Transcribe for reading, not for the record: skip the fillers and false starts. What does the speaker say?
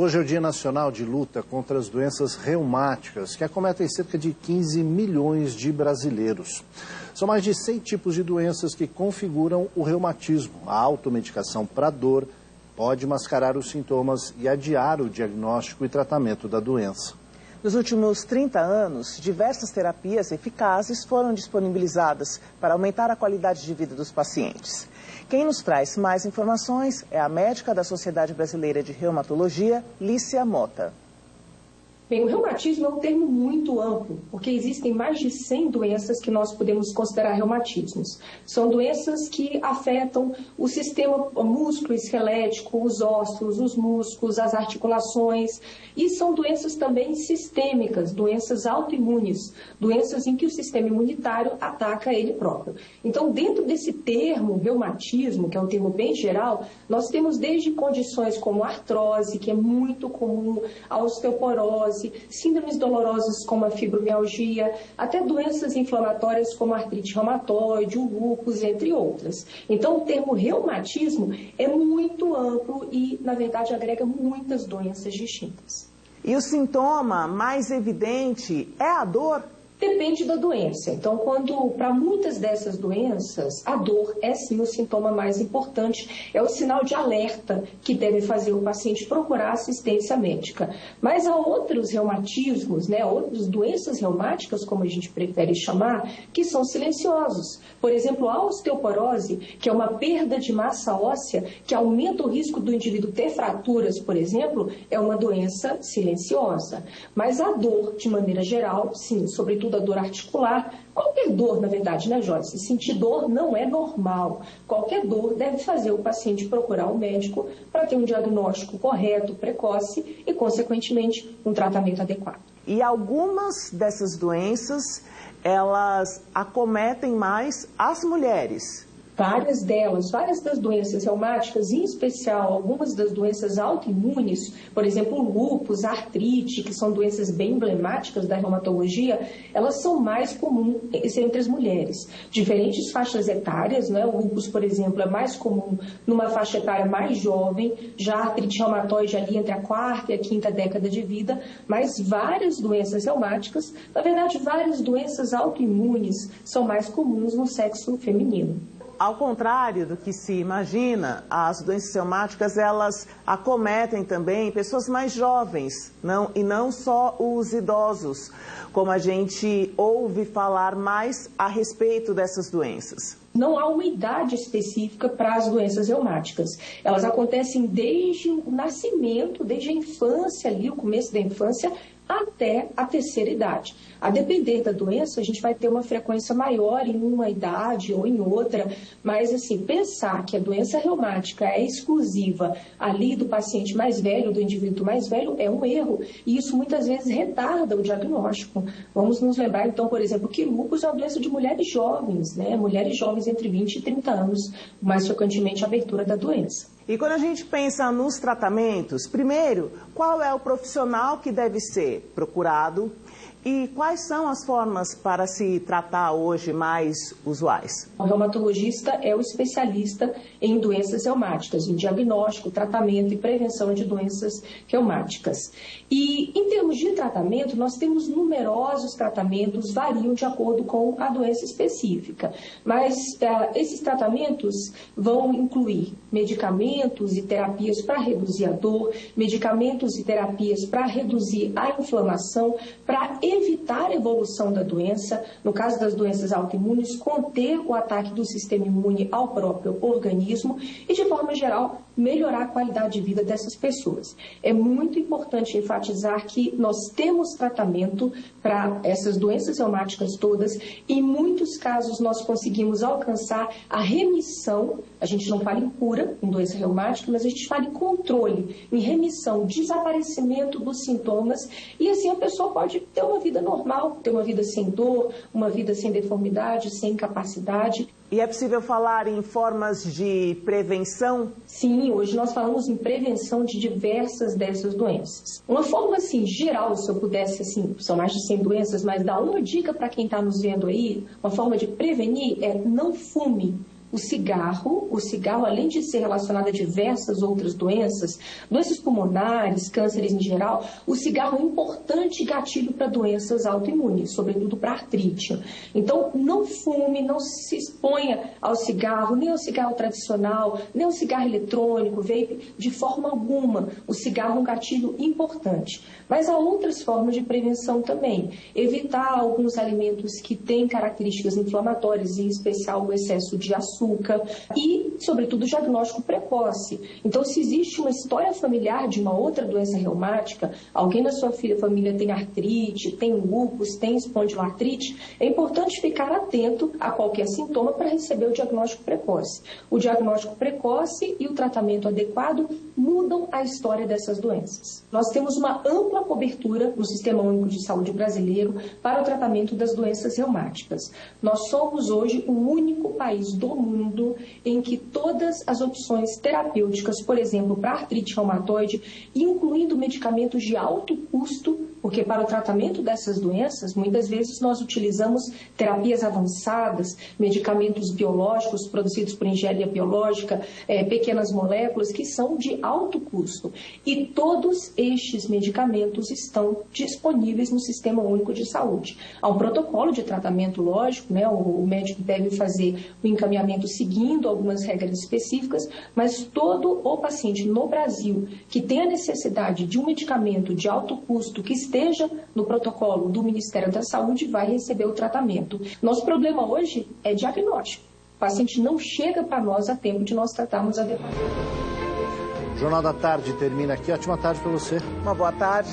Hoje é o Dia Nacional de Luta contra as Doenças Reumáticas, que acometem cerca de 15 milhões de brasileiros. São mais de 100 tipos de doenças que configuram o reumatismo. A automedicação para dor pode mascarar os sintomas e adiar o diagnóstico e tratamento da doença. Nos últimos 30 anos, diversas terapias eficazes foram disponibilizadas para aumentar a qualidade de vida dos pacientes. Quem nos traz mais informações é a médica da Sociedade Brasileira de Reumatologia, Lícia Mota. Bem, o reumatismo é um termo muito amplo, porque existem mais de 100 doenças que nós podemos considerar reumatismos. São doenças que afetam o sistema músculo-esquelético, os ossos, os músculos, as articulações, e são doenças também sistêmicas, doenças autoimunes, doenças em que o sistema imunitário ataca ele próprio. Então, dentro desse termo reumatismo, que é um termo bem geral, nós temos desde condições como artrose, que é muito comum, a osteoporose, síndromes dolorosas como a fibromialgia, até doenças inflamatórias como a artrite reumatoide, o lúpus, entre outras. Então, o termo reumatismo é muito amplo e, na verdade, agrega muitas doenças distintas. E o sintoma mais evidente é a dor? Depende da doença. Então, para muitas dessas doenças, a dor é sim o sintoma mais importante, é o sinal de alerta que deve fazer o paciente procurar assistência médica. Mas há outros reumatismos, outras doenças reumáticas, como a gente prefere chamar, que são silenciosos. Por exemplo, a osteoporose, que é uma perda de massa óssea, que aumenta o risco do indivíduo ter fraturas, por exemplo, é uma doença silenciosa. Mas a dor, de maneira geral, sim, sobretudo a dor articular, qualquer dor, na verdade, né, Joyce? Sentir dor não é normal. Qualquer dor deve fazer o paciente procurar um médico para ter um diagnóstico correto, precoce e, consequentemente, um tratamento adequado. E algumas dessas doenças, elas acometem mais as mulheres. Várias das doenças reumáticas, em especial algumas das doenças autoimunes, por exemplo, o lúpus, a artrite, que são doenças bem emblemáticas da reumatologia, elas são mais comuns entre as mulheres. Diferentes faixas etárias, o lúpus, por exemplo, é mais comum numa faixa etária mais jovem, já a artrite reumatoide ali entre a 4ª e a 5ª década de vida, mas várias doenças reumáticas, na verdade, várias doenças autoimunes são mais comuns no sexo feminino. Ao contrário do que se imagina, as doenças reumáticas, elas acometem também pessoas mais jovens, e não só os idosos, como a gente ouve falar mais a respeito dessas doenças. Não há uma idade específica para as doenças reumáticas. Elas acontecem desde o nascimento, desde a infância ali, o começo da infância, até a 3ª idade. A depender da doença, a gente vai ter uma frequência maior em uma idade ou em outra, mas assim, pensar que a doença reumática é exclusiva ali do paciente mais velho, do indivíduo mais velho, é um erro. E isso muitas vezes retarda o diagnóstico. Vamos nos lembrar, então, por exemplo, que lúpus é uma doença de mulheres jovens, mulheres jovens entre 20 e 30 anos, mais frequentemente a abertura da doença. E quando a gente pensa nos tratamentos, primeiro, qual é o profissional que deve ser procurado e quais são as formas para se tratar hoje mais usuais? O reumatologista é o especialista em doenças reumáticas, em diagnóstico, tratamento e prevenção de doenças reumáticas. E em termos de tratamento, nós temos numerosos tratamentos, variam de acordo com a doença específica. Mas esses tratamentos vão incluir medicamentos e terapias para reduzir a dor, medicamentos e terapias para reduzir a inflamação, para evitar a evolução da doença, no caso das doenças autoimunes, conter o ataque do sistema imune ao próprio organismo e, de forma geral, melhorar a qualidade de vida dessas pessoas. É muito importante enfatizar que nós temos tratamento para essas doenças reumáticas todas e, em muitos casos, nós conseguimos alcançar a remissão. A gente não fala em cura em doença reumática, mas a gente fala em controle, em remissão, desaparecimento dos sintomas e, assim, a pessoa pode ter uma vida normal, ter uma vida sem dor, uma vida sem deformidade, sem incapacidade. E é possível falar em formas de prevenção? Sim, hoje nós falamos em prevenção de diversas dessas doenças. Uma forma, assim, geral, se eu pudesse, assim, são mais de 100 doenças, mas dar uma dica para quem está nos vendo aí, uma forma de prevenir é não fume. o cigarro, além de ser relacionado a diversas outras doenças pulmonares, cânceres em geral, o cigarro é um importante gatilho para doenças autoimunes, sobretudo para artrite. Então, não fume, não se exponha ao cigarro, nem ao cigarro tradicional, nem ao cigarro eletrônico, vape, de forma alguma. O cigarro é um gatilho importante. Mas há outras formas de prevenção também. Evitar alguns alimentos que têm características inflamatórias, em especial o excesso de açúcar e, sobretudo, o diagnóstico precoce. Então, se existe uma história familiar de uma outra doença reumática, alguém na sua família tem artrite, tem lúpus, tem espondiloartrite, é importante ficar atento a qualquer sintoma para receber o diagnóstico precoce. O diagnóstico precoce e o tratamento adequado mudam a história dessas doenças. Nós temos uma ampla cobertura no Sistema Único de Saúde brasileiro para o tratamento das doenças reumáticas. Nós somos hoje o único país do mundo em que todas as opções terapêuticas, por exemplo, para artrite reumatoide, incluindo medicamentos de alto custo, porque para o tratamento dessas doenças, muitas vezes nós utilizamos terapias avançadas, medicamentos biológicos produzidos por engenharia biológica, pequenas moléculas que são de alto custo. E todos estes medicamentos estão disponíveis no Sistema Único de Saúde. Há um protocolo de tratamento, lógico, né? O médico deve fazer o encaminhamento seguindo algumas regras específicas, mas todo o paciente no Brasil que tem a necessidade de um medicamento de alto custo que esteja no protocolo do Ministério da Saúde vai receber o tratamento. Nosso problema hoje é diagnóstico. O paciente não chega para nós a tempo de nós tratarmos adequadamente. O Jornal da Tarde termina aqui. Ótima tarde para você. Uma boa tarde.